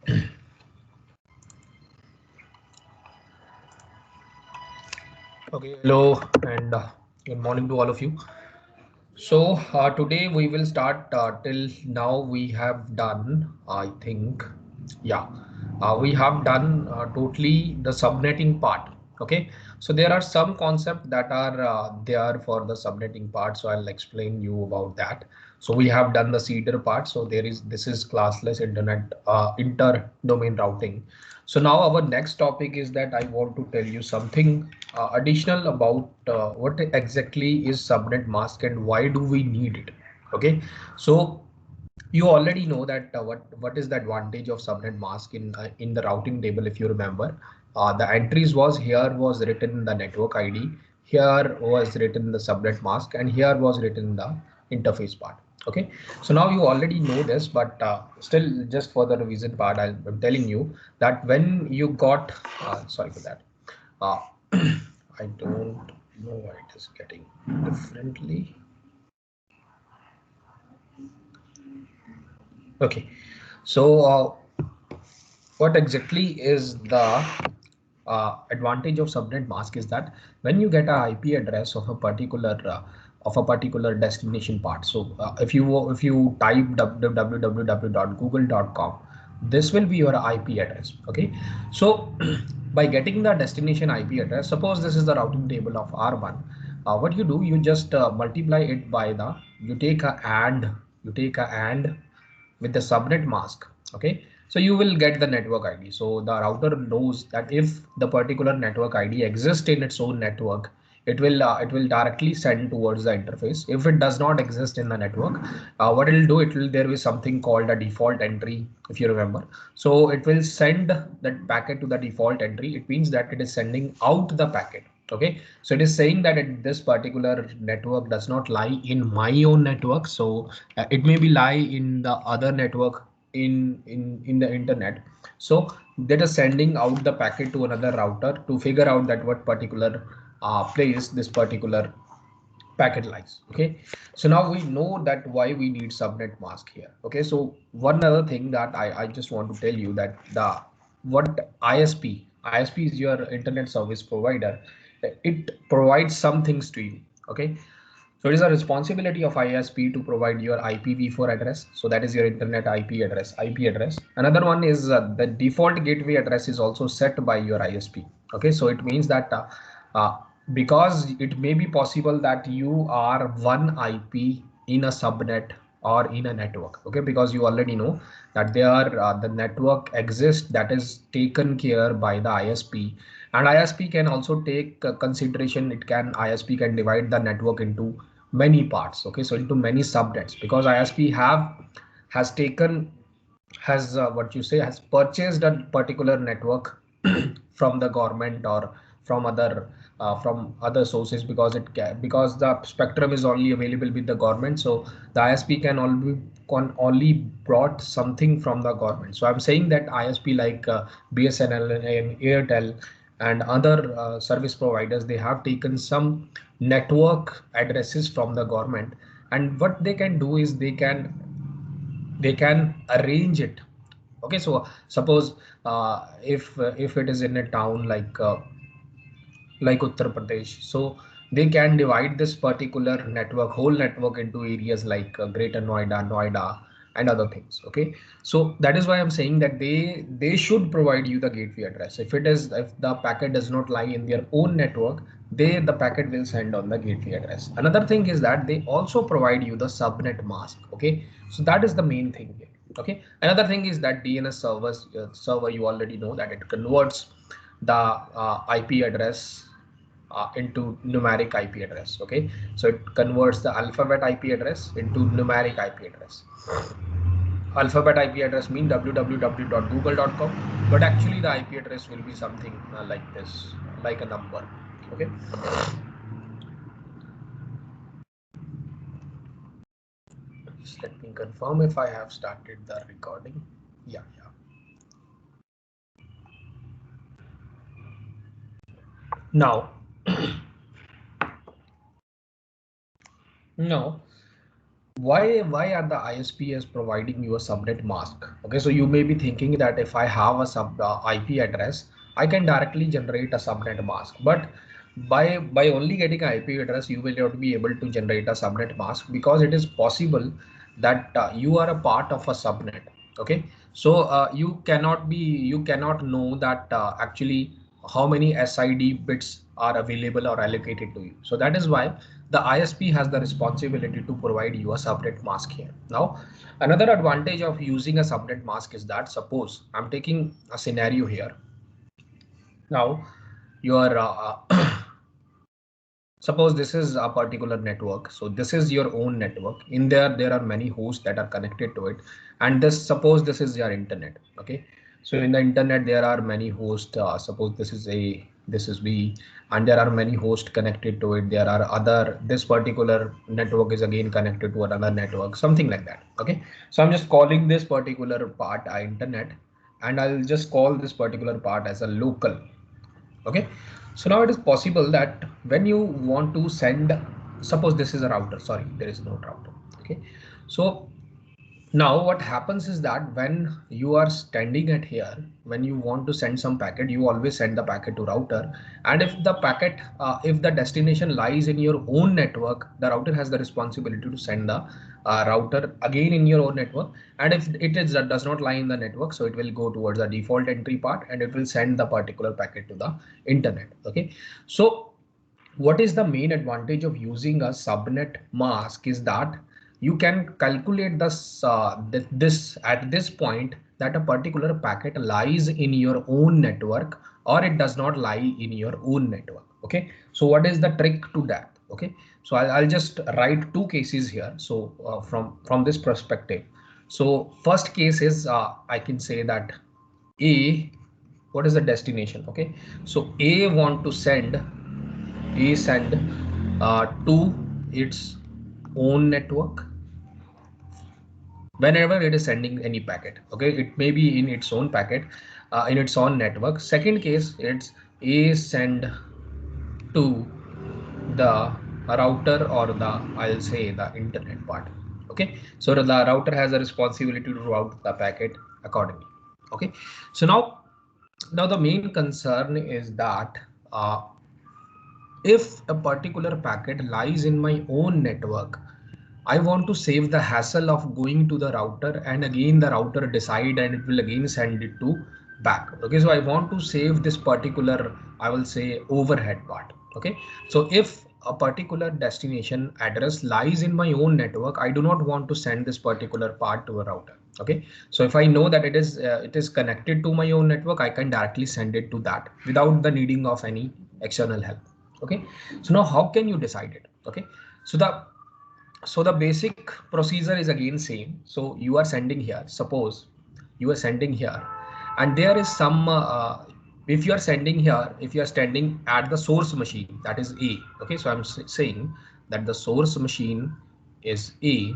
Okay, hello and good morning to all of you. So today we will start till now we have done, I think, yeah, we have done totally the subnetting part. Okay, so there are some concepts that are there for the subnetting part. So I'll explain you about that. So we have done the CEDAR part. So this is classless internet inter-domain routing. So now our next topic is that I want to tell you something additional about what exactly is subnet mask and why do we need it. Okay, so you already know that what is the advantage of subnet mask in the routing table. If you remember, the entries was here was written the network ID, here was written the subnet mask, and here was written the interface part. Okay, so now you already know this, but still just for the revision part, I'm telling you that when you got sorry for that, uh, I don't know why it is getting differently. Okay, so what exactly is the advantage of subnet mask is that when you get a IP address of a particular destination part. So if you type www.google.com, this will be your IP address. Okay, so by getting the destination IP address, suppose this is the routing table of R1. What you do, you just multiply it by the you take a and with the subnet mask. Okay, so you will get the network ID. So the router knows that if the particular network ID exists in its own network, it will directly send towards the interface. If it does not exist in the network, what it will do, it will there is something called a default entry, if you remember. So it will send that packet to the default entry. It means that it is sending out the packet. Okay, so it is saying that this particular network does not lie in my own network. So it may be lie in the other network in the internet. So that is sending out the packet to another router to figure out that what particular place this particular packet lies. Okay, so now we know that why we need subnet mask here. Okay, so one other thing that I just want to tell you that the what ISP is your internet service provider. It provides some things to you. Okay, so it is a responsibility of ISP to provide your IPv4 address. So that is your internet IP address. Another one is the default gateway address is also set by your ISP. Okay, so it means that uh, because it may be possible that you are one IP in a subnet or in a network. Okay, because you already know that there the network exists that is taken care by the ISP, and ISP can also take consideration. ISP can divide the network into many parts. Okay, so into many subnets, because ISP has taken what you say has purchased a particular network from the government or from other sources, because because the spectrum is only available with the government. So the ISP can only brought something from the government. So I'm saying that ISP like BSNL and Airtel and other service providers, they have taken some network addresses from the government, and what they can do is they can arrange it. Okay, so suppose if it is in a town like Uttar Pradesh, so they can divide this particular whole network into areas like Greater Noida, and other things. Okay, so that is why I'm saying that they should provide you the gateway address. If the packet does not lie in their own network, the packet will send on the gateway address. Another thing is that they also provide you the subnet mask. Okay, so that is the main thing here. Okay, another thing is that server, you already know that it converts the IP address into numeric IP address. Okay, so it converts the alphabet IP address into numeric IP address. Alphabet IP address mean www.google.com, but actually the IP address will be something like this, like a number. Okay, just let me confirm if I have started the recording. Yeah, yeah. Now, now Why are the ISPs providing you a subnet mask? Okay, so you may be thinking that if I have a sub IP address, I can directly generate a subnet mask. But by only getting an IP address, you will not be able to generate a subnet mask, because it is possible that you are a part of a subnet. Okay, so you cannot know that actually how many SID bits are available or allocated to you. So that is why the ISP has the responsibility to provide you a subnet mask here. Now, another advantage of using a subnet mask is that, suppose I'm taking a scenario here. Now, your suppose this is a particular network. So this is your own network. In there are many hosts that are connected to it. And suppose this is your internet. Okay. So in the internet, there are many hosts. Suppose this is A, this is B, and there are many hosts connected to it. There are this particular network is again connected to another network, something like that. Okay. So I'm just calling this particular part internet, and I'll just call this particular part as a local. Okay, so now it is possible that when you want to send, suppose this is a router, sorry, there is no router. Okay, so now what happens is that when you are standing at here, when you want to send some packet, you always send the packet to router. And if the packet, if the destination lies in your own network, the router has the responsibility to send the router again in your own network. And if does not lie in the network, so it will go towards the default entry part and it will send the particular packet to the internet. Okay, so what is the main advantage of using a subnet mask is that you can calculate this at this point that a particular packet lies in your own network or it does not lie in your own network. Okay, so what is the trick to that? Okay, so I'll just write two cases here. So from this perspective, so first case is I can say that A, what is the destination? Okay, so A want to send to its own network whenever it is sending any packet. Okay, it may be in its own packet, in its own network. Second case, it's A send to the router or the, I'll say, the internet part. Okay, so the router has a responsibility to route the packet accordingly. Okay, so now the main concern is that if a particular packet lies in my own network, I want to save the hassle of going to the router and again the router decide and it will again send it to back. Okay, so I want to save this particular, I will say, overhead part. Okay, so if a particular destination address lies in my own network, I do not want to send this particular part to a router. Okay, so if I know that it is connected to my own network, I can directly send it to that without the needing of any external help. Okay, so now how can you decide it? Okay, so the basic procedure is again same. So you are sending here, suppose you are sending here, and there is some if you are sending here, if you are standing at the source machine, that is A. Okay, so I'm saying that the source machine is A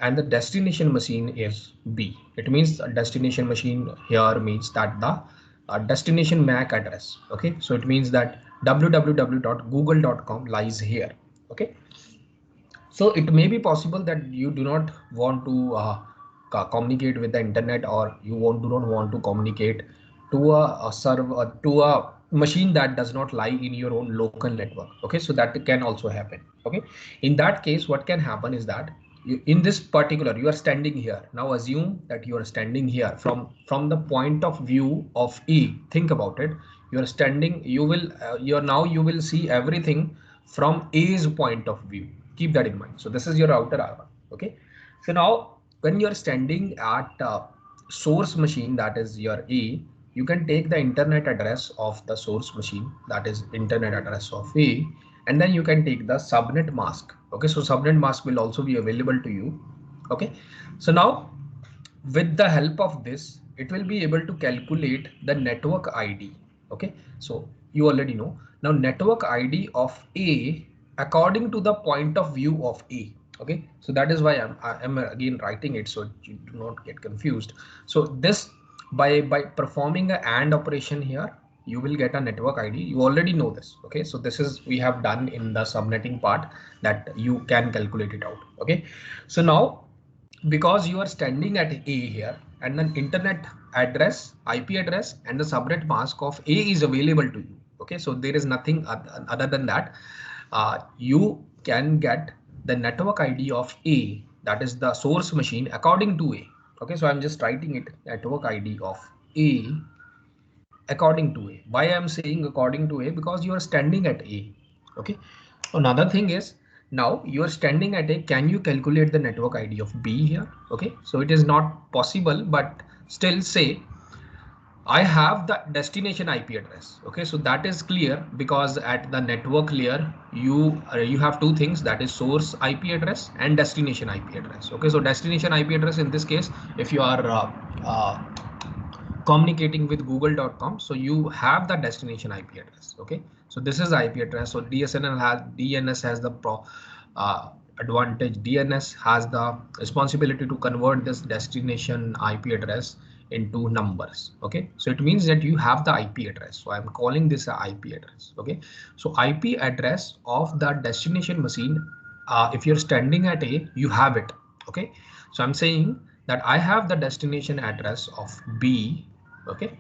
and the destination machine is B. It means a destination machine here means that the destination MAC address. Okay, so it means that www.google.com lies here. Okay, so it may be possible that you do not want to communicate with the internet, or you do not want to communicate to a server, to a machine that does not lie in your own local network. Okay, so that can also happen. Okay, in that case, what can happen is that in this particular, you are standing here. Now assume that you are standing here from the point of view of E. Think about it. You are standing, you will see everything from A's point of view. Keep that in mind. So this is your router R1. Okay, so now when you are standing at source machine, that is your A, you can take the internet address of the source machine, that is internet address of A, and then you can take the subnet mask. Okay, so subnet mask will also be available to you. Okay, so now with the help of this, it will be able to calculate the network ID. Okay, so you already know now network ID of A according to the point of view of A. Okay, so that is why I am again writing it so you do not get confused. So this by performing a AND operation here, you will get a network ID. You already know this. Okay, so this is we have done in the subnetting part that you can calculate it out. Okay, so now because you are standing at A here and an internet address, IP address and the subnet mask of A is available to you. Okay, so there is nothing other than that. You can get the network ID of A, that is the source machine, according to A. Okay, so I'm just writing it, network ID of A according to A. Why I'm saying according to A? Because you are standing at A. Okay. Another thing is, now you are standing at A. Can you calculate the network ID of B here? Okay. So it is not possible, but still say I have the destination IP address. Okay, so that is clear because at the network layer you have two things, that is source IP address and destination IP address. Okay, so destination IP address in this case, if you are communicating with google.com, so you have the destination IP address. Okay, so this is IP address. So DNS has the advantage. DNS has the responsibility to convert this destination IP address into numbers. Okay, so it means that you have the IP address. So I'm calling this a IP address. Okay, so IP address of the destination machine, if you're standing at A, you have it. Okay, so I'm saying that I have the destination address of B. Okay,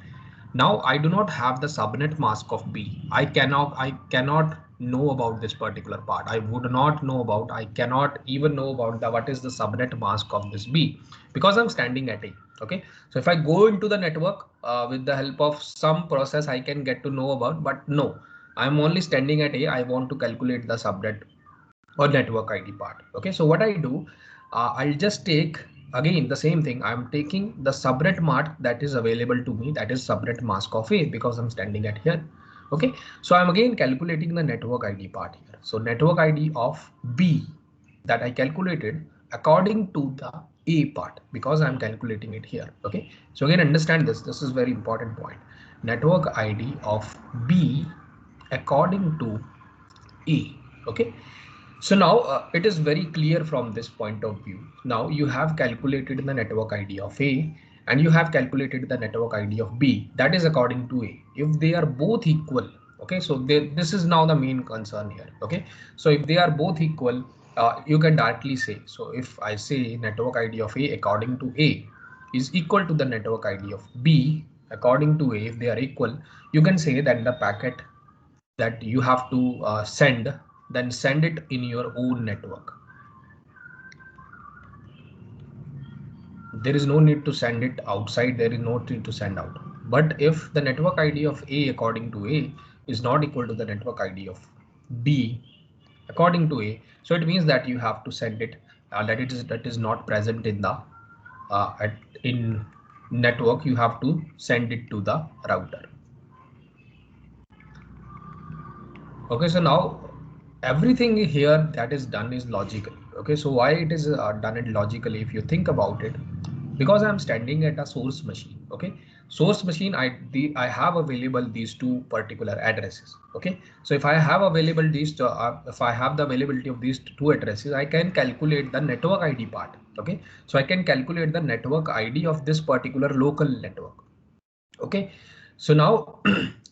now I do not have the subnet mask of B. I cannot know about this particular part. I would not know about, I cannot even know about the what is the subnet mask of this B because I'm standing at A. Okay, so if I go into the network with the help of some process, I can get to know about, but no, I'm only standing at A. I want to calculate the subnet or network ID part. Okay, so what I do, I'll just take again the same thing. I'm taking the subnet mark that is available to me, that is subnet mask of A, because I'm standing at here. Okay, so I'm again calculating the network ID part here. So network ID of B that I calculated according to the A part because I'm calculating it here. Okay, so again understand this. This is very important point. Network ID of B according to A. Okay, so now it is very clear from this point of view. Now you have calculated the network ID of A and you have calculated the network ID of B. That is according to A. If they are both equal, okay, so this is now the main concern here. Okay, so if they are both equal, you can directly say, so if I say network ID of A according to A is equal to the network ID of B according to A, if they are equal, you can say that the packet that you have to send, then send it in your own network. There is no need to send it outside. There is no need to send out. But if the network ID of A according to A is not equal to the network ID of B according to A, so it means that you have to send it that is not present in the in network. You have to send it to the router. Okay, so now everything here that is done is logically. Okay, so why it is done it logically? If you think about it, because I'm standing at a source machine. Okay, source machine, I have available these two particular addresses. Okay, so if I have available these if I have the availability of these two addresses, I can calculate the network ID part. Okay, so I can calculate the network ID of this particular local network. Okay, so now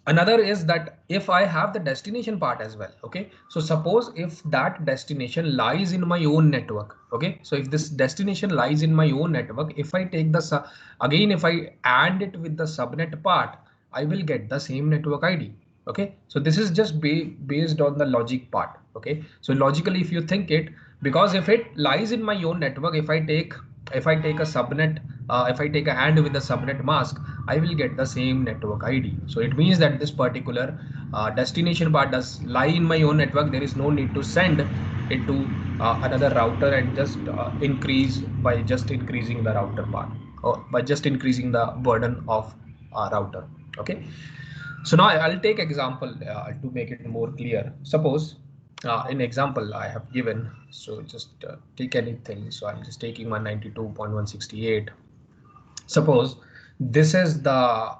another is that if I have the destination part as well. Okay, so suppose if that destination lies in my own network. Okay, so if this destination lies in my own network, if I take the again, if I add it with the subnet part, I will get the same network ID. Okay, so this is just based on the logic part. Okay, so logically if you think it, because if it lies in my own network, if I take a subnet, if I take a AND with the subnet mask, I will get the same network ID. So it means that this particular destination part does lie in my own network. There is no need to send it to another router and just increase by just increasing the router part, or by just increasing the burden of router. Okay, so now I'll take example to make it more clear. Suppose in example I have given, so just take anything. So I'm just taking 192.168. Suppose this is the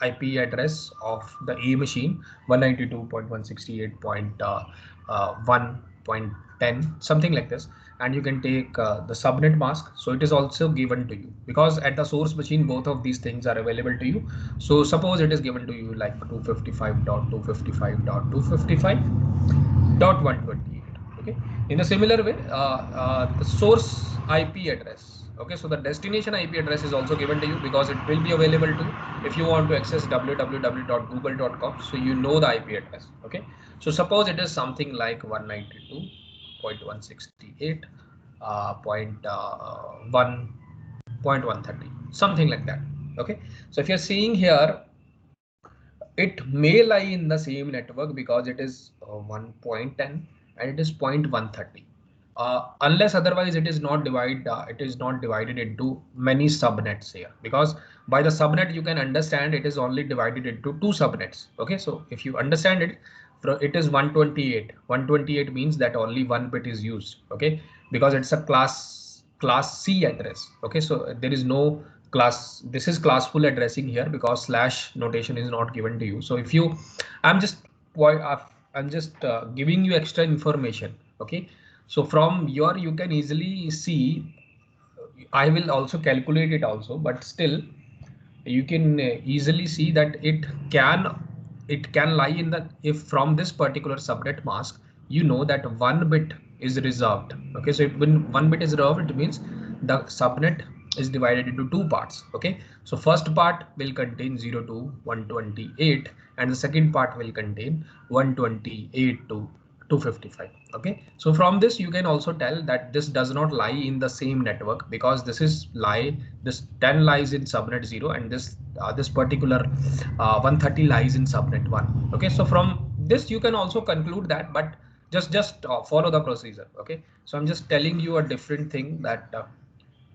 IP address of the A machine, 192.168.1.10, something like this. and you can take the subnet mask. So it is also given to you because at the source machine, both of these things are available to you. So suppose it is given to you like 255.255.255.128. Okay. In a similar way, the source IP address. Okay. So the destination IP address is also given to you because it will be available to you if you want to access www.google.com. So you know the IP address. Okay. So suppose it is something like 192.168. Point 1.130, something like that. Okay, so if you're seeing here, it may lie in the same network because it is 1.10 and it is 0.130. Unless otherwise it is not divided into many subnets here, because by the subnet you can understand it is only divided into two subnets. Okay, so if you understand it, it is 128. 128 means that only one bit is used. Okay, because it's a class C address. Okay, so there is no class. This is classful addressing here because slash notation is not given to you. So if you, I'm just I'm just giving you extra information. Okay, so from your you can easily see. I will also calculate it also, but still you can easily see that it can lie in the, if from this particular subnet mask you know that one bit is reserved. Okay, so when one bit is reserved, it means the subnet is divided into two parts. Okay, so first part will contain 0 to 128 and the second part will contain 128 to 255. Okay, so from this you can also tell that this does not lie in the same network because this 10 lies in subnet 0 and this particular 130 lies in subnet 1. Okay, so from this you can also conclude that, but just follow the procedure. Okay, so I'm just telling you a different thing that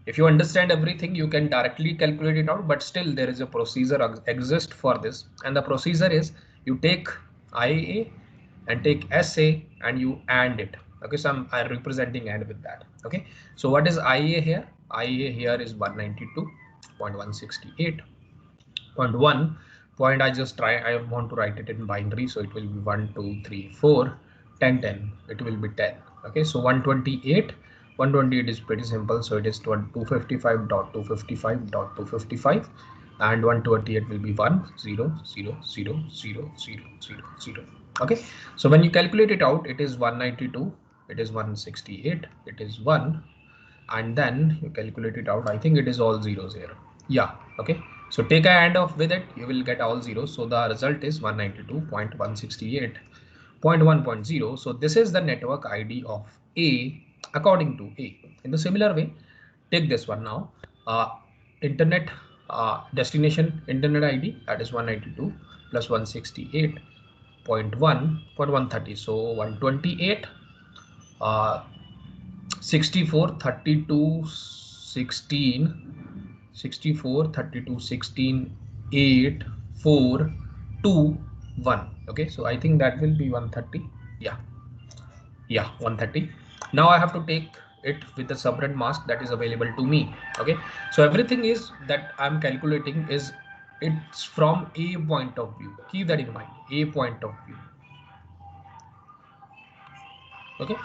if you understand everything you can directly calculate it out, but still there is a procedure exist for this, and the procedure is you take IAA and take SA and you AND it. Okay, so I'm representing AND with that. Okay, so what is IAA here? IAA here is 192.168.1 point. I want to write it in binary, so it will be 1 2 3 4 10 10. It will be 10. Okay, so 128 is pretty simple, so it is 255.255.255 and 128 will be 1000000. Okay, so when you calculate it out, it is 192, it is 168, it is 1, and then you calculate it out. I think it is all zeros here. Yeah. Okay, so take a AND off with it, you will get all zeros. So the result is 192.168.1.0. So this is the network ID of A according to A. In the similar way, take this one now. Internet destination internet ID, that is 192 plus 168.1.130. So 128 64 32 16 64 32 16 8 4 2 1. Okay, so I think that will be 130. Yeah, 130. Now I have to take it with the subnet mask that is available to me. Okay, so everything is that I'm calculating is it's from a point of view. Keep that in mind, a point of view. Okay,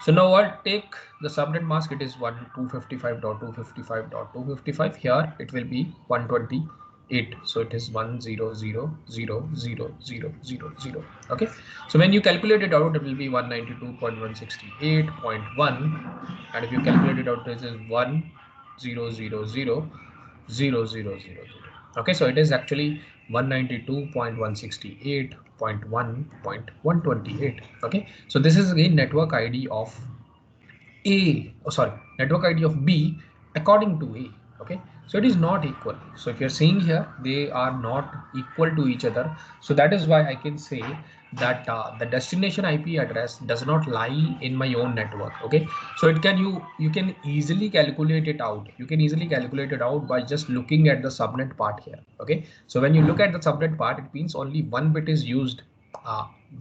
so now I'll take the subnet mask. It is 255.255.255. Here it will be 128. So it is 1000000. Okay, so when you calculate it out, it will be 192.168.1, and if you calculate it out, this is 1000000. Okay, so it is actually 192.168.1.128. Okay, so this is again network ID of A, oh sorry, network ID of B according to A. Okay, so it is not equal. So if you're seeing here, they are not equal to each other. So that is why I can say that the destination IP address does not lie in my own network. Okay, so it can you can easily calculate it out. You can easily calculate it out by just looking at the subnet part here. Okay, so when you look at the subnet part, it means only one bit is used.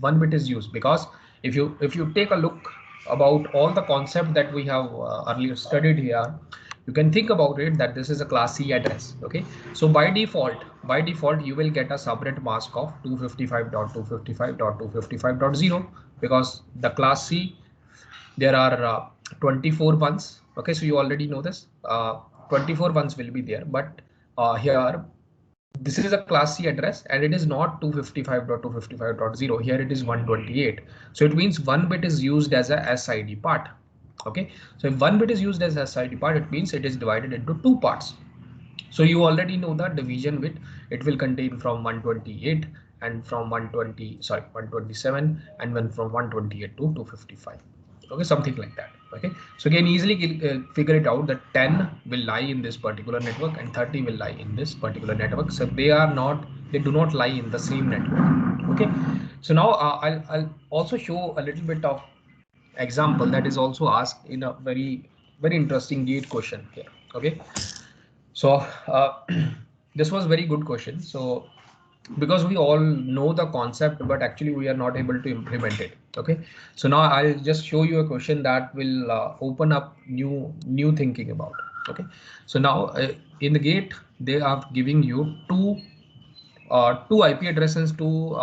One bit is used because if you take a look about all the concept that we have earlier studied here, you can think about it that this is a class C address. Okay, so by default you will get a subnet mask of 255.255.255.0 because the class C, there are 24 ones. Okay, so you already know this. 24 ones will be there, but here this is a class C address and it is not 255.255.0. Here it is 128. So it means one bit is used as a SID part. Okay, so if one bit is used as a SID part, it means it is divided into two parts. So you already know that division bit, it will contain from 128 and from 127 and then from 128 to 255. Okay, something like that. Okay, so you can easily figure it out that 10 will lie in this particular network and 30 will lie in this particular network. So they do not lie in the same network. Okay, so now I'll also show a little bit of example that is also asked in a very interesting gate question here. Okay, so this was very good question. So because we all know the concept, but actually we are not able to implement it. Okay, so now I'll just show you a question that will open up new thinking about it. Okay, so now in the gate they are giving you two IP addresses to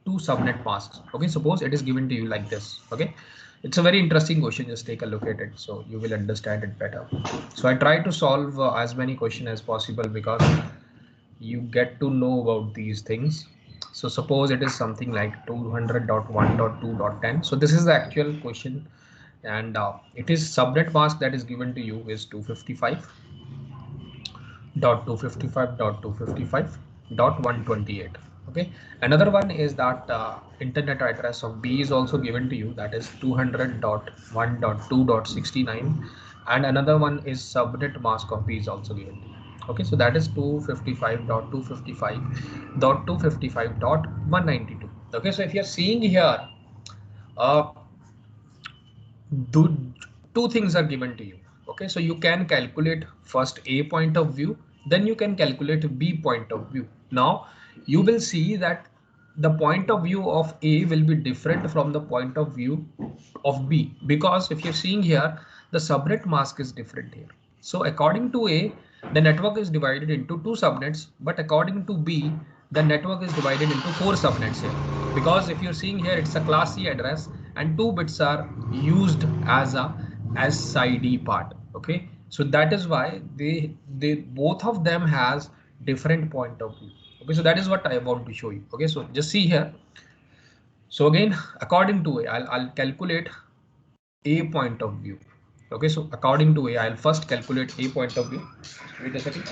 two subnet masks. Okay, suppose it is given to you like this. Okay, it's a very interesting question. Just take a look at it so you will understand it better. So I try to solve as many questions as possible because you get to know about these things. So suppose it is something like 200.1.2.10. So this is the actual question, and it is subnet mask that is given to you is 255.255.255.128. Okay, another one is that internet address of B is also given to you, that is 200.1.2.69, and another one is subnet mask of B is also given to you. Okay, so that is 255.255.255.192. Okay, so if you're seeing here, uh, do, two things are given to you. Okay, so you can calculate first A point of view, then you can calculate B point of view. Now you will see that the point of view of A will be different from the point of view of B, because if you're seeing here, the subnet mask is different here. So according to A, the network is divided into two subnets, but according to B, the network is divided into four subnets here. Because if you're seeing here, it's a class C address and two bits are used as a SID part. Okay, so that is why they both of them has different point of view. Okay, so that is what I want to show you. Okay, so just see here. So again, according to A, I'll calculate A point of view. Okay, so according to A, I'll first calculate A point of view. Wait a second.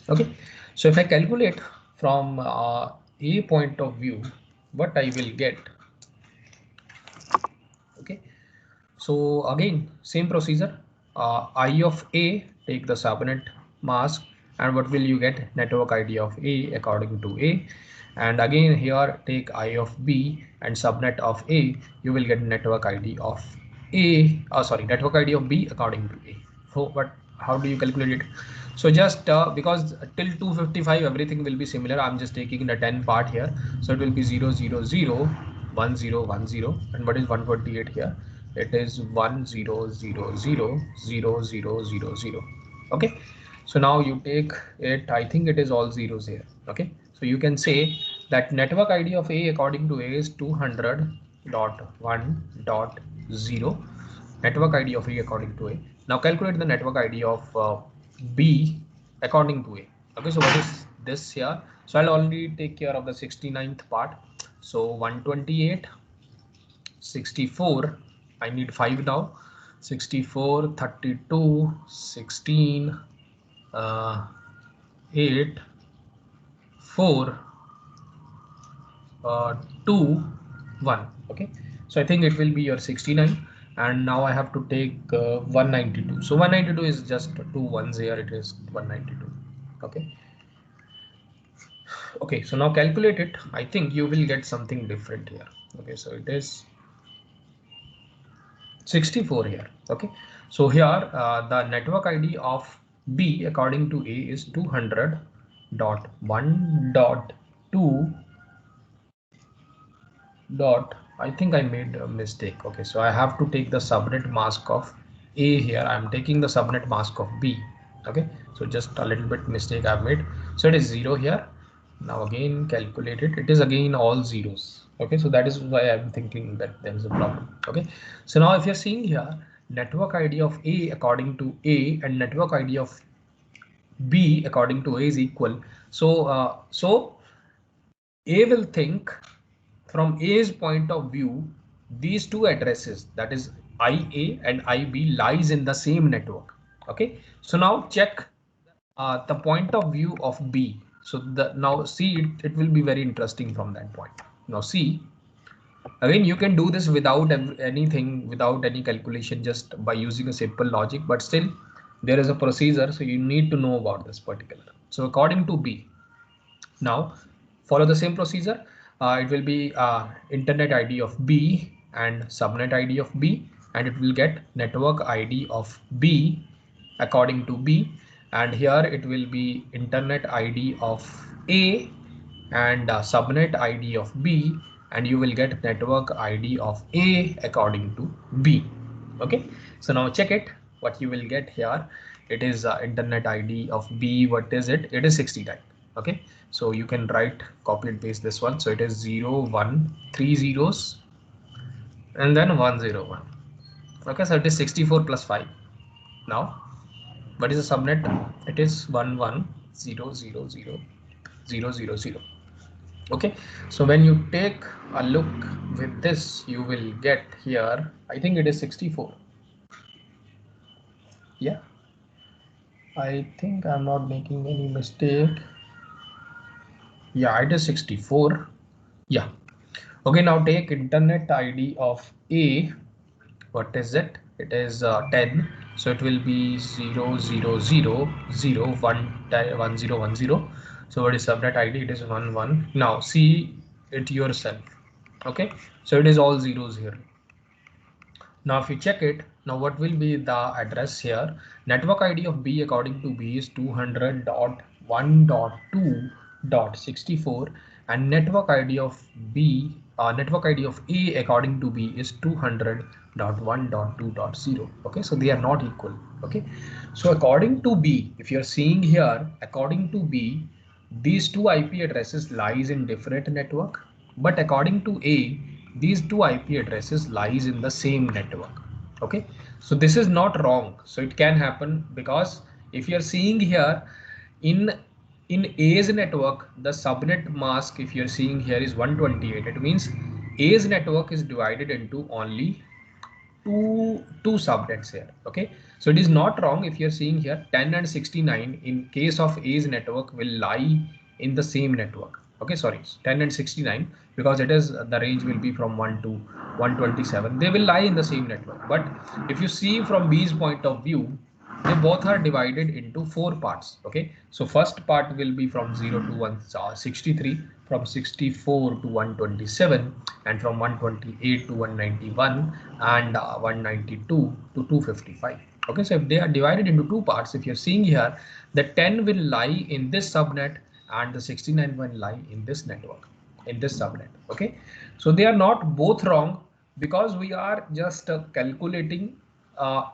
Okay, so if I calculate from A point of view, what I will get. Okay, so again, same procedure. I of A, take the subnet mask, and what will you get? Network ID of A according to A. And again here, take I of B and subnet of A, you will get network ID of A, sorry, network ID of B according to A. So, but how do you calculate it? So just because till 255 everything will be similar, I'm just taking the 10 part here. So it will be 0, 0, 0, 1, 0, 1, 0. And what is 128 here? It is 1, 0, 0, 0, 0, 0, 0, 0. Okay, so now you take it, I think it is all zeros here. Okay, so you can say that network ID of A according to A is 200.1.0. Network ID of A according to A. Now calculate the network ID of B according to A. Okay, so what is this here? So I'll only take care of the 69th part. So 128, 64, I need 5 now. 64, 32, 16, 8, 4, 2, 1. Okay, so I think it will be your 69, and now I have to take 192. So 192 is just two ones here, it is 192. Okay, okay, so now calculate it. I think you will get something different here. Okay, so it is 64 here. Okay, so here the network ID of B according to A is 200.1.2 dot, I think I made a mistake. Okay, so I have to take the subnet mask of A here. I'm taking the subnet mask of B. Okay, so just a little bit mistake I've made. So it is 0 here. Now again calculate it. It is again all zeros. Okay, so that is why I'm thinking that there is a problem. Okay, so now if you're seeing here, network ID of A according to A and network ID of B according to A is equal. So A will think from A's point of view, these two addresses, that is IA and IB, lies in the same network. Okay, so now check the point of view of B. So now see it will be very interesting from that point. Now see, again you can do this without anything, without any calculation, just by using a simple logic, but still there is a procedure, so you need to know about this particular. So according to B, now follow the same procedure. It will be internet ID of B and subnet ID of B, and it will get network ID of B according to B, and here it will be internet ID of A and subnet ID of B, and you will get network ID of A according to B. Okay, so now check it. What you will get here, it is internet ID of B. What is it? It is 69. Okay, so you can write, copy and paste this one. So it is 0 1 3 zeros and then 101. Okay, so it is 64 plus 5. Now what is the subnet? It is 11000000. Okay, so when you take a look with this, you will get here, I think it is 64. Yeah, I think I'm not making any mistake. Yeah, it is 64. Yeah. Okay, now take internet ID of A. What is it? It is 10. So it will be 000011010. So what is subnet ID? It is 11. Now see it yourself. Okay, so it is all zeros here. Now if you check it, now what will be the address here? Network ID of B according to B is 200.1.2.64, and network ID of B, network ID of A according to B is 200.1.2.0. Okay, so they are not equal. Okay, so according to B, if you're seeing here, according to B, these two IP addresses lies in different network, but according to A, these two IP addresses lies in the same network. Okay, so this is not wrong. So it can happen because if you're seeing here in A's network, the subnet mask, if you're seeing here, is 128. It means A's network is divided into only two subnets here. Okay, so it is not wrong if you're seeing here 10 and 69 in case of A's network will lie in the same network. Okay, sorry, 10 and 69, because it is the range will be from 1 to 127. They will lie in the same network. But if you see from B's point of view, they both are divided into four parts. Okay, so first part will be from 0 to 163, from 64 to 127, and from 128 to 191, and 192 to 255. Okay, so if they are divided into two parts, if you're seeing here, the 10 will lie in this subnet and the 69 will lie in this network, in this subnet. Okay, so they are not both wrong, because we are just calculating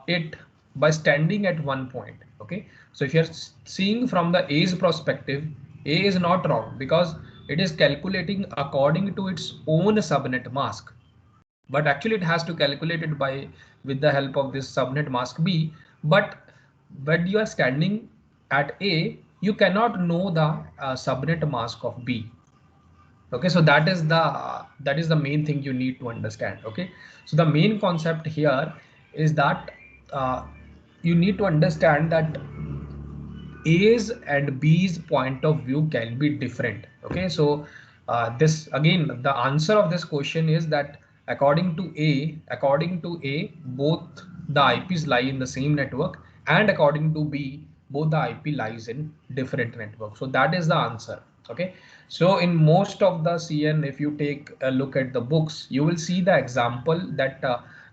it by standing at one point. Okay, so if you're seeing from the A's perspective, A is not wrong because it is calculating according to its own subnet mask, but actually it has to calculate it by with the help of this subnet mask B. But when you are standing at A, you cannot know the subnet mask of B. Okay, so that is the main thing you need to understand. Okay, so the main concept here is that you need to understand that A's and B's point of view can be different. Okay, so this again, the answer of this question is that according to A, both the IPs lie in the same network, and according to B, both the IP lies in different networks. So that is the answer. Okay, so in most of the CN, if you take a look at the books, you will see the example that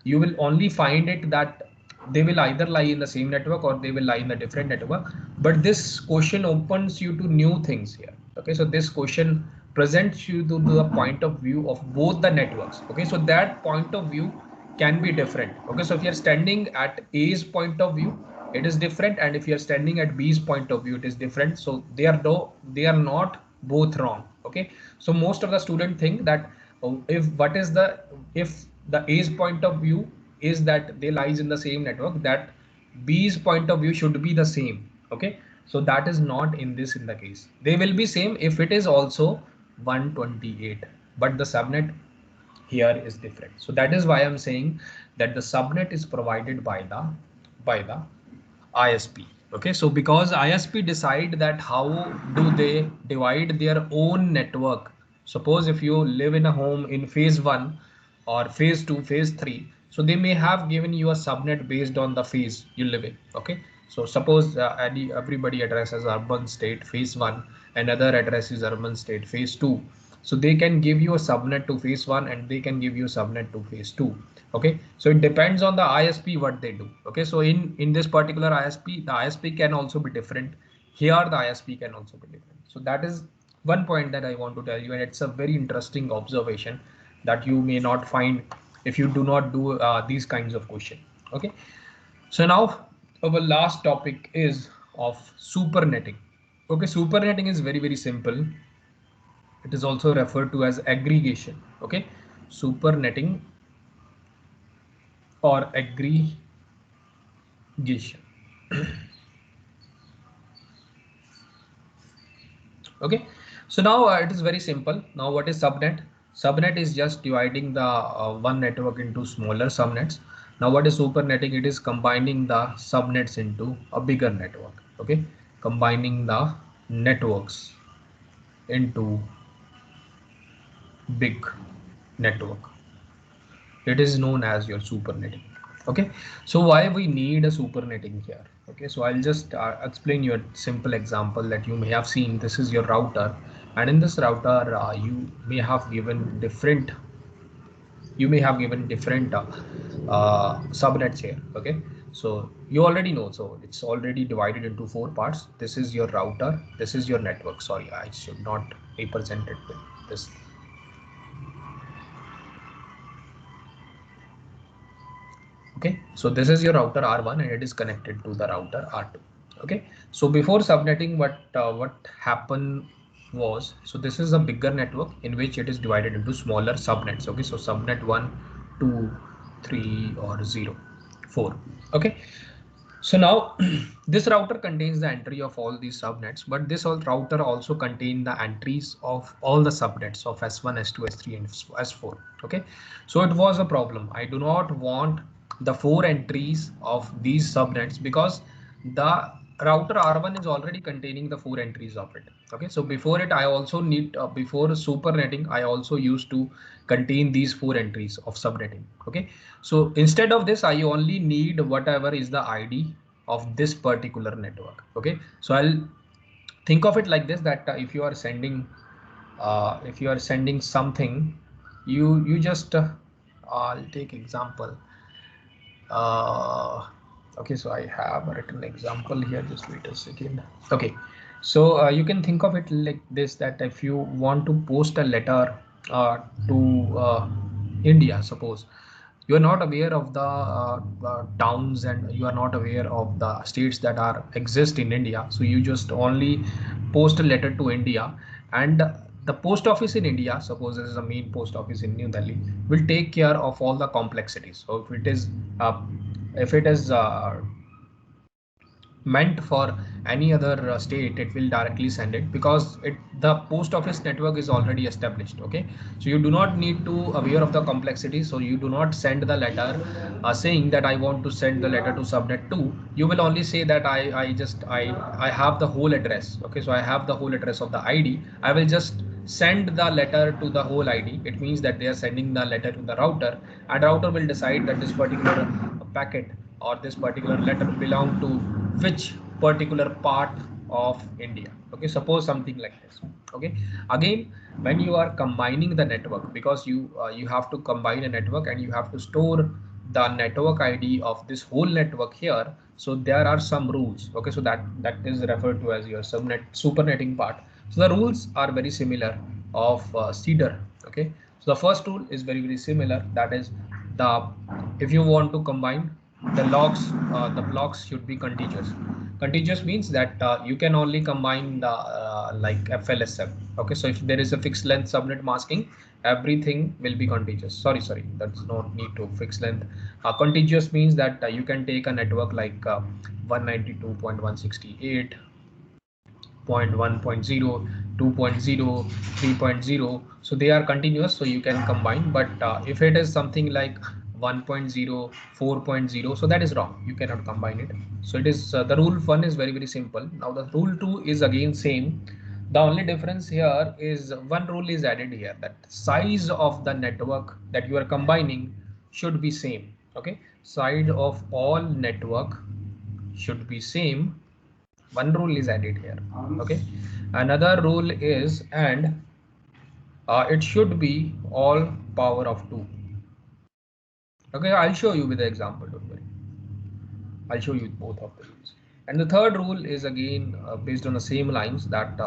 you will only find it that they will either lie in the same network or they will lie in a different network. But this question opens you to new things here. Okay, so this question presents you to the point of view of both the networks. Okay, so that point of view can be different. Okay, so if you're standing at A's point of view, it is different, and if you're standing at B's point of view, it is different. So they are not both wrong. Okay, so most of the student think that if the A's point of view is that they lies in the same network, that B's point of view should be the same. Okay, so that is not in the case. They will be same if it is also 128, but the subnet here is different. So that is why I'm saying that the subnet is provided by the ISP. Okay, so because ISP decide that how do they divide their own network. Suppose if you live in a home in phase 1 or phase 2, phase 3, so they may have given you a subnet based on the phase you live in. Okay, so suppose everybody addresses urban state phase 1, another address is urban state phase 2. So they can give you a subnet to phase 1 and they can give you subnet to phase 2. Okay, so it depends on the ISP what they do. Okay, so in this particular ISP, the ISP can also be different. Here the ISP can also be different. So that is one point that I want to tell you, and it's a very interesting observation that you may not find if you do not do these kinds of question. Okay, so now our last topic is of supernetting. Okay, supernetting is very simple. It is also referred to as aggregation. Okay, supernetting or aggregation. Okay, so now it is very simple. Now what is subnet? Subnet is just dividing the one network into smaller subnets. Now what is supernetting? It is combining the subnets into a bigger network. Okay, combining the networks into big network. It is known as your supernetting. Okay, so why we need a supernetting here? Okay, so I'll just explain you a simple example that you may have seen. This is your router, and in this router you may have given different subnets here. Okay, so you already know, so it's already divided into 4 parts. This is your router, this is your network. Sorry, I should not represent it with this. Okay, so this is your router R1 and it is connected to the router R2. Okay, so before subnetting, what happened was, so this is a bigger network in which it is divided into smaller subnets. Okay, so subnet 1, 2, 3 or 0, 4. Okay, so now this router contains the entry of all these subnets, but this router also contains the entries of all the subnets of S1, S2, S3 and S4. Okay, so it was a problem. I do not want the 4 entries of these subnets because the router R1 is already containing the 4 entries of it. Okay, so before it I also need before supernetting I also used to contain these 4 entries of subnetting. Okay, so instead of this I only need whatever is the ID of this particular network. Okay, so I'll think of it like this, that if you are sending something, you just I'll take example. Okay, so I have a written example here, just wait a second. Okay, so you can think of it like this, that if you want to post a letter to India, suppose you are not aware of the towns and you are not aware of the states that are exist in India, so you just only post a letter to India, and the post office in India, suppose this is the main post office in New Delhi, will take care of all the complexities. So uh, if it is meant for any other state, it will directly send it because the post office network is already established. Okay, so you do not need to aware of the complexity, so you do not send the letter saying that I want to send the letter to subnet 2. You will only say that I have the whole address. Okay, so I have the whole address of the ID. I will just send the letter to the whole ID. It means that they are sending the letter to the router, and router will decide that this particular packet or this particular letter belong to which particular part of India. Okay, suppose something like this. Okay, again, when you are combining the network, because you have to combine a network and you have to store the network ID of this whole network here, so there are some rules. Okay, so that is referred to as your subnet supernetting part. So the rules are very similar of CEDAR. Okay, so the first rule is very similar, that is if you want to combine the logs, the blocks should be contiguous. Contiguous means that you can only combine the like FLSM. Okay, so if there is a fixed length subnet masking, everything will be contiguous. Sorry, that's no need to fixed length. Contiguous means that you can take a network like 192.168. 0.1.0, 2.0, 3.0, so they are continuous, so you can combine. But if it is something like 1.0, 4.0, so that is wrong, you cannot combine it. So it is the rule 1 is very simple. Now the rule 2 is again same. The only difference here is one rule is added here, that size of the network that you are combining should be same. Okay, size of all network should be same. One rule is added here. Okay, another rule is, and it should be all power of 2. Okay, I'll show you with the example, don't worry. I'll show you both of the rules. And the third rule is again based on the same lines, that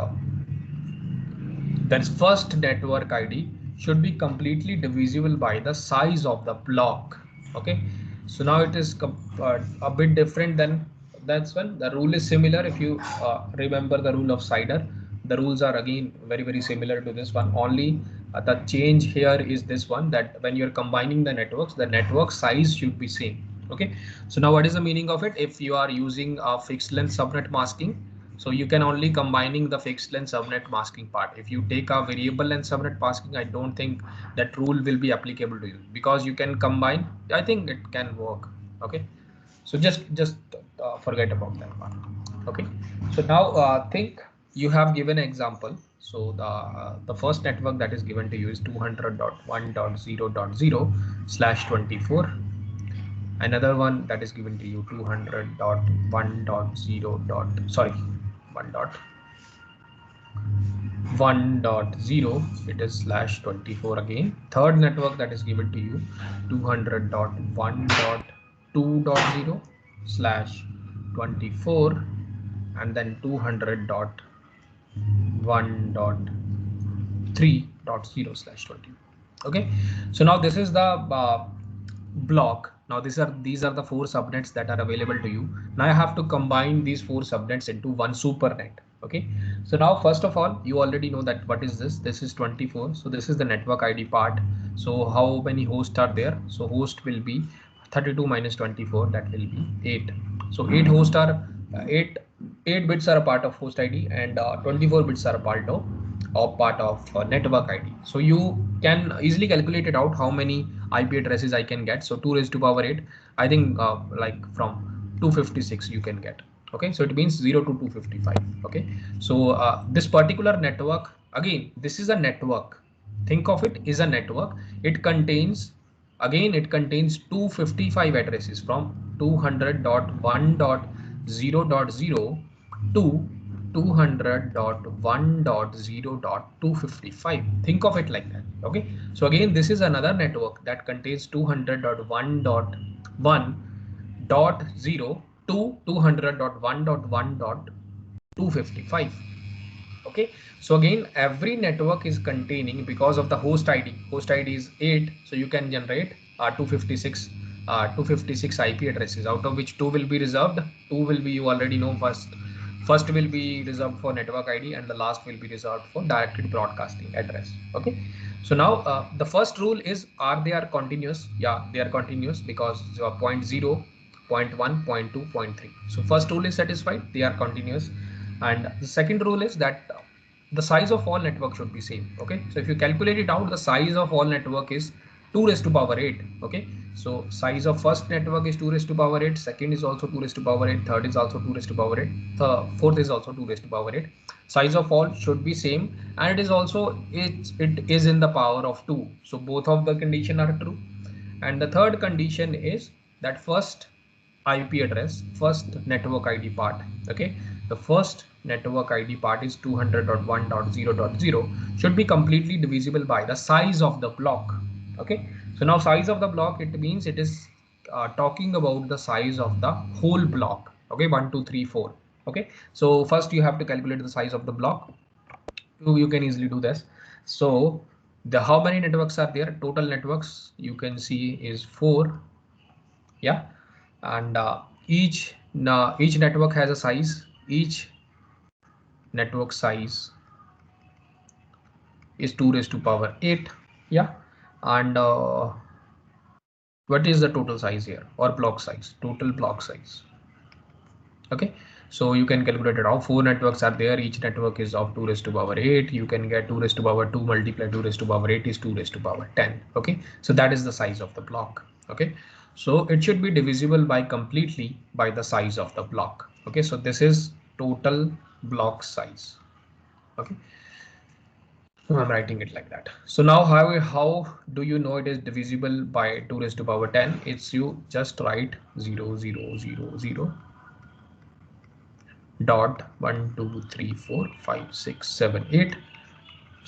that first network ID should be completely divisible by the size of the block. Okay, so now it is a bit different than that's when the rule is similar. If you remember the rule of CIDR, the rules are again very similar to this one. Only the change here is this one, that when you're combining the networks, the network size should be same. Okay, so now what is the meaning of it? If you are using a fixed length subnet masking, so you can only combining the fixed length subnet masking part. If you take a variable length subnet masking, I don't think that rule will be applicable to you, because you can combine. I think it can work. Okay, so just forget about that part. Okay, so now think you have given an example. So the first network that is given to you is 200.1.0.0/24. Another one that is given to you 200.1.0. Sorry, 1.1.0, it is /24 again. Third network that is given to you 200.1.2.0/24, and then 200.1.3.0/20. Okay, so now this is the block. Now these are the 4 subnets that are available to you. Now I have to combine these 4 subnets into one supernet. Okay, so now first of all, you already know that what is this. This is 24, so this is the network ID part. So how many hosts are there? So host will be 32 minus 24, that will be 8. So 8 hosts are 8 bits are a part of host ID, and 24 bits are a part of network ID. So you can easily calculate it out how many IP addresses I can get. So 2 raised to power 8, I think like from 256 you can get. Okay, so it means 0 to 255. Okay, so this particular network, again, this is a network. Think of it is a network. It contains 255 addresses from 200.1.0.0 to 200.1.0.255. Think of it like that. Okay, so again, this is another network that contains 200.1.1.0 to 200.1.1.255. Okay, so again, every network is containing, because of the host ID is 8, so you can generate 256 IP addresses, out of which 2 will be reserved. 2 will be, you already know, first will be reserved for network ID, and the last will be reserved for directed broadcasting address. Okay, so now the first rule is, are they are continuous? Yeah, they are continuous, because 0, 0.0, 0.1, 0.2, 0.3. So first rule is satisfied, they are continuous. And the second rule is that the size of all network should be same. Okay, so if you calculate it out, the size of all network is 2 raised to power 8. Okay, so size of first network is 2 raised to power 8, second is also 2 raised to power 8, third is also 2 raised to power 8, the fourth is also 2 raised to power 8. Size of all should be same, and it is also it is in the power of 2. So both of the condition are true. And the third condition is that first IP address, first network ID part. Okay, the first network ID part is 200.1.0.0 should be completely divisible by the size of the block. Okay, so now size of the block, it means it is talking about the size of the whole block. Okay, 1 2 3 4. Okay, so first you have to calculate the size of the block. You can easily do this. So The how many networks are there? Total networks you can see is 4. Yeah, and each network has a size. Each network size is 2 raised to power 8. Yeah, and what is the total size here, or block size? Total block size. Okay, so you can calculate it out. 4 networks are there, each network is of 2 raised to power 8. You can get 2 raised to power 2 multiply 2 raised to power 8 is 2 raised to power 10. Okay, so that is the size of the block. Okay, so it should be divisible by completely by the size of the block. Okay, so this is total block size. Okay, so I'm writing it like that. So now how do you know it is divisible by 2 raised to power 10? It's you just write 0 0 0 0 dot 1 2 3 4 5 6 7 8.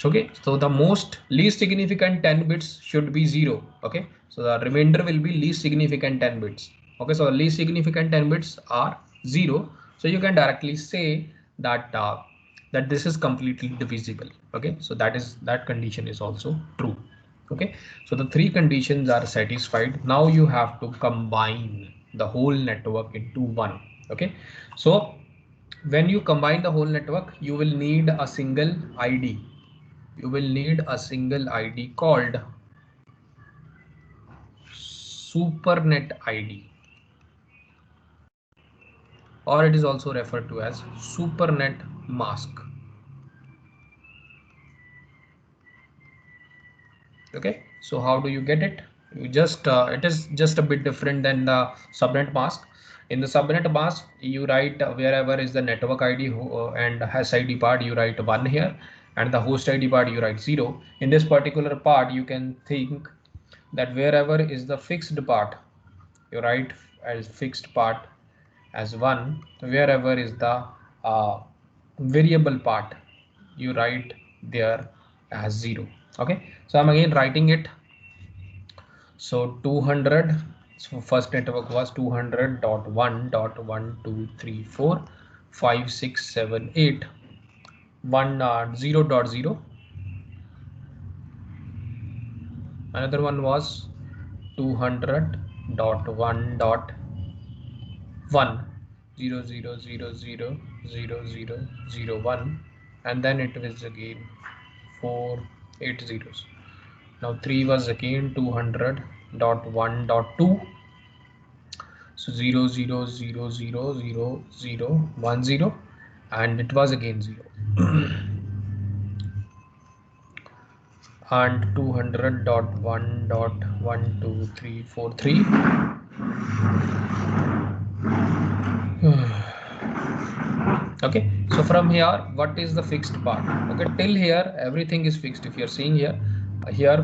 Okay, so the most least significant 10 bits should be 0. Okay, so the remainder will be least significant 10 bits. Okay, so least significant 10 bits are 0, so you can directly say that that this is completely divisible. Okay, so that condition is also true. Okay, so the three conditions are satisfied. Now you have to combine the whole network into one. Okay, so when you combine the whole network, you will need a single ID. You will need a single ID called SuperNet ID, or it is also referred to as SuperNet mask. Okay, so how do you get it? You just it is just a bit different than the subnet mask. In the subnet mask, you write wherever is the network ID and hash ID part, you write 1 here, and the host ID part you write 0. In this particular part, you can think that wherever is the fixed part, you write as fixed part as 1. Wherever is the uh, variable part, you write there as 0. Okay, so I'm again writing it. So 200, so first network was 200.1.123456781 0.0. Another one was 200.1.1 and then it was again 4 8 zeros. Now 3 was again 200.1.2, so 0 0 0 0 0 0 1 0, and it was again 0. And 200.1.12343. Okay, so from here, what is the fixed part? Okay, till here everything is fixed. If you're seeing here,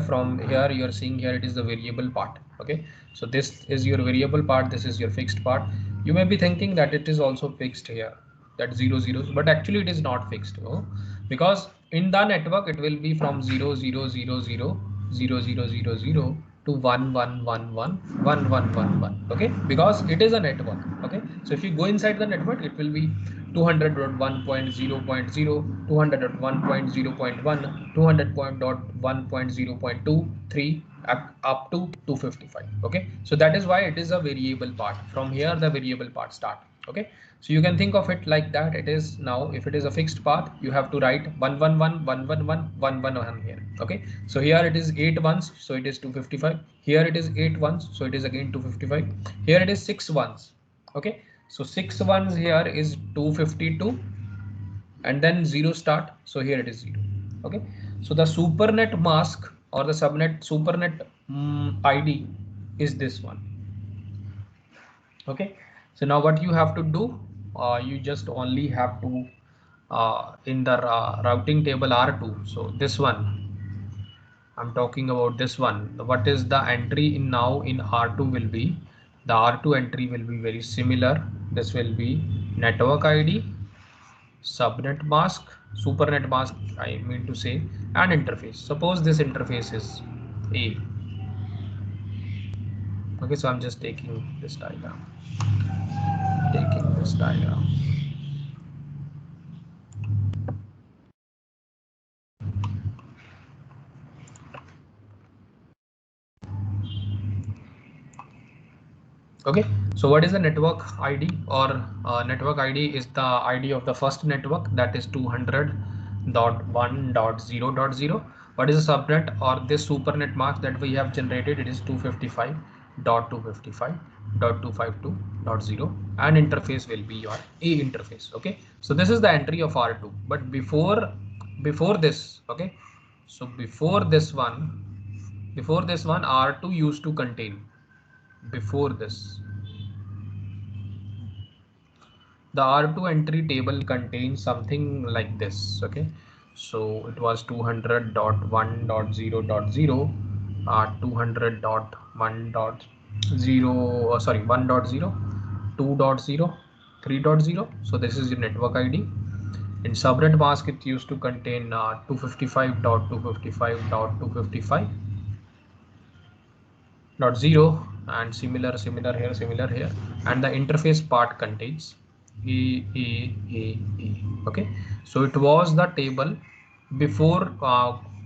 from here you're seeing here, it is the variable part. Okay, so this is your variable part, this is your fixed part. You may be thinking that it is also fixed here, that 0 zeros, but actually it is not fixed. Oh, because in the network it will be from 0 0 0 0 0 0 0 0 to 1 1 1 1 1 1 1 1. Okay, because it is a network. Okay, so if you go inside the network, it will be 200.1.0.0, 200.1.0.1, 200.1.0.23 up to 255. Okay, so that is why it is a variable part. From here the variable part start. Okay, so you can think of it like that. It is now, if it is a fixed path, you have to write 111 111 111 here. Okay, so here it is 8 ones, so it is 255. Here it is 8 ones, so it is again 255. Here it is 6 ones. Okay, so 6 ones here is 252, and then 0 start, so here it is 0. Okay, so the SuperNet mask or the subnet SuperNet ID is this one. Okay, so now what you have to do, you just only have to in the routing table R2, so this one I'm talking about, this one, what is the entry in now in R2 will be, the R2 entry will be very similar. This will be network ID, subnet mask, SuperNet mask I mean to say, and interface. Suppose this interface is A. Okay, so I'm just taking this diagram. Okay, so what is the network ID, or network ID is the ID of the first network, that is 200.1.0.0. What is the subnet or this supernet mask that we have generated? It is 255.255.252.0, and interface will be your A interface. Okay, so this is the entry of R2. But before this, okay, so before this one R2 used to contain, before this, the R2 entry table contains something like this. Okay, so it was 200.1.0.0, 200.1.0, sorry, 1.0, 2.0, 3.0. So this is your network ID. In subnet mask, it used to contain 255.255.255.0, and similar here, and the interface part contains e. Okay, so it was the table before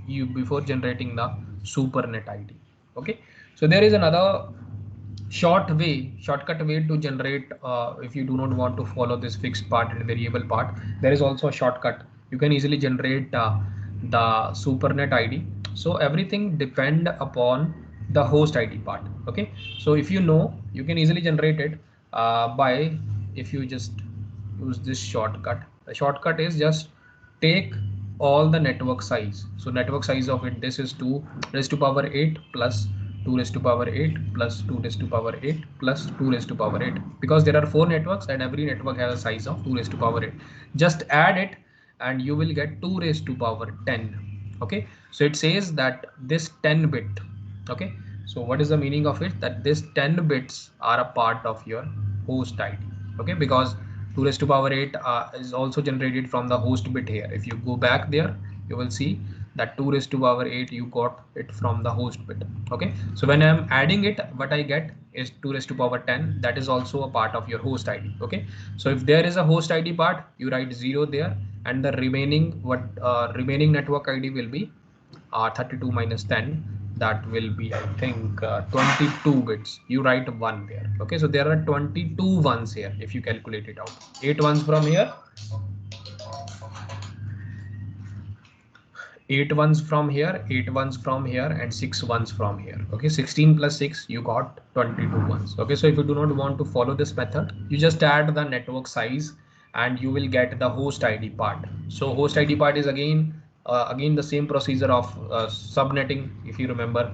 before generating the supernet ID. Okay, so there is another shortcut way to generate, if you do not want to follow this fixed part and variable part, there is also a shortcut. You can easily generate the supernet ID. So everything depend upon the host ID part. Okay, so if you know, you can easily generate it by, if you just use this shortcut. The shortcut is just take all the network size. So network size of it, this is 2 raised to power 8 plus 2 raised to power 8 plus 2 raised to power 8 plus 2 raised to power 8, because there are 4 networks and every network has a size of 2 raised to power 8. Just add it and you will get 2 raised to power 10. Okay, so it says that this 10 bit. Okay, so what is the meaning of it? That this 10 bits are a part of your host ID. Okay, because 2 raised to power 8 is also generated from the host bit here. If you go back there, you will see that 2 raised to power 8 you got it from the host bit. Okay, so when I'm adding it, what I get is 2 raised to power 10. That is also a part of your host ID. Okay, so if there is a host ID part, you write 0 there, and the remaining network ID will be 32 minus 10. That will be, I think, 22 bits. You write 1 there. Okay, so there are 22 ones here if you calculate it out. 8 ones from here, 8 ones from here, 8 ones from here, and 6 ones from here. Okay, 16 plus 6, you got 22 ones. Okay, so if you do not want to follow this method, you just add the network size and you will get the host ID part. So host ID part is again the same procedure of subnetting. If you remember,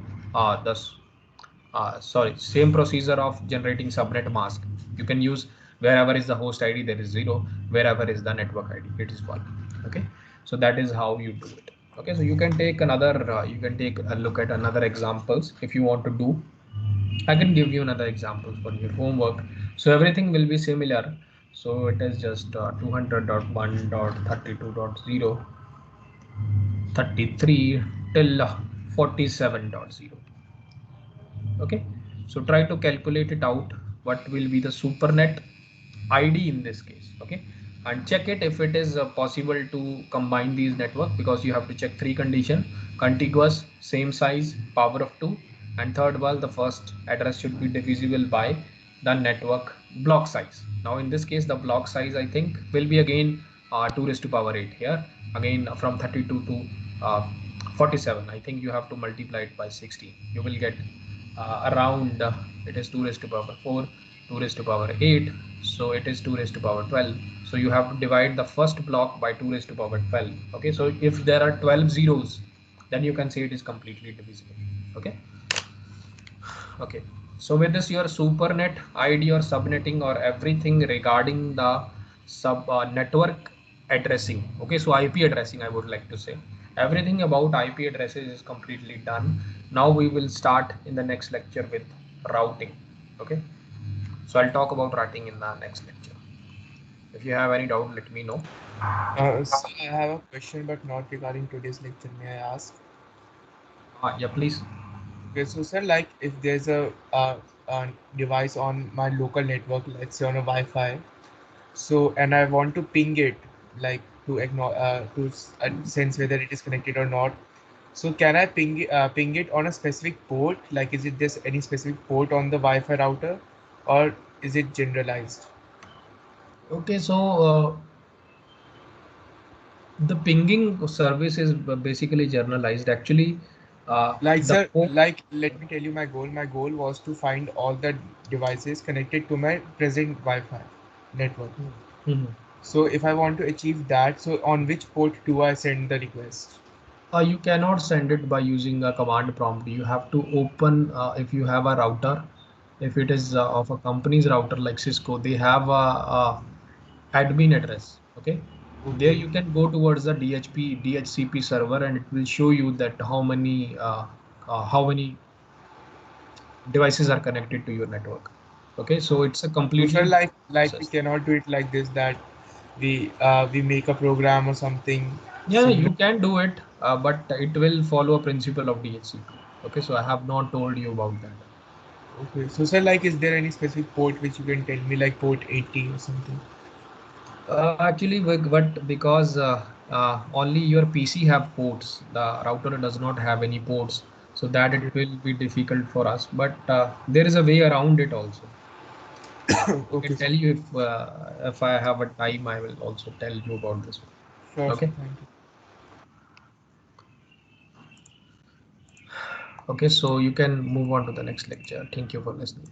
same procedure of generating subnet mask. You can use wherever is the host ID, there is 0, wherever is the network ID, it is 1. Okay, so that is how you do it. Okay, so you can take you can take a look at another examples if you want to do. I can give you another examples for your homework. So everything will be similar. So it is just 200.1.32.0, 33 till 47.0. Okay, so try to calculate it out, what will be the supernet ID in this case. Okay, and check it if it is possible to combine these network, because you have to check 3 condition: contiguous, same size, power of 2, and third one, the first address should be divisible by the network block size. Now in this case, the block size, I think, will be again 2 raised to power 8 here, again from 32 to 47. I think you have to multiply it by 16. You will get around it is 2 raised to power 4, 2 raised to power 8, so it is 2 raised to power 12. So you have to divide the first block by 2 raised to power 12. Okay, so if there are 12 zeros, then you can say it is completely divisible. Okay, okay, so with this, your supernet ID or subnetting or everything regarding the sub network addressing. Okay, so IP addressing, I would like to say, everything about IP addresses is completely done. Now we will start in the next lecture with routing. Okay, so I'll talk about routing in the next lecture. If you have any doubt, let me know. So I have a question, but not regarding today's lecture. May I ask? Yeah, please. Okay, so sir, like if there's a device on my local network, let's say on a Wi-Fi, so and I want to ping it, like to ignore sense whether it is connected or not. So can I ping it on a specific port? Like, is it this any specific port on the Wi-Fi router? or is it generalized? Okay, so the pinging service is basically generalized. Actually, Like, the sir, like, let me tell you my goal. My goal was to find all the devices connected to my present Wi-Fi network. Mhm. So if I want to achieve that, so on which port do I send the request? You cannot send it by using a command prompt. You have to open, if you have a router, if it is of a company's router like Cisco, they have a admin address. Okay, there Okay. you can go towards the DHCP server, and it will show you that how many devices are connected to your network. Okay, so it's a So, sir, completely like we process. cannot do it like this, that we make a program or something Yeah, similar. you can do it, but it will follow a principle of DHCP. Okay, so I have not told you about that. Okay. So, sir, like, is there any specific port which you can tell me, like port 80 or something? Actually, but because only your PC have ports, the router does not have any ports, so that it Okay. will be difficult for us. But there is a way around it also. I Okay, can sir. tell you if I have a time, I will also tell you about this one. Sure, sir. Okay. Thank you. Okay, so you can move on to the next lecture. Thank you for listening.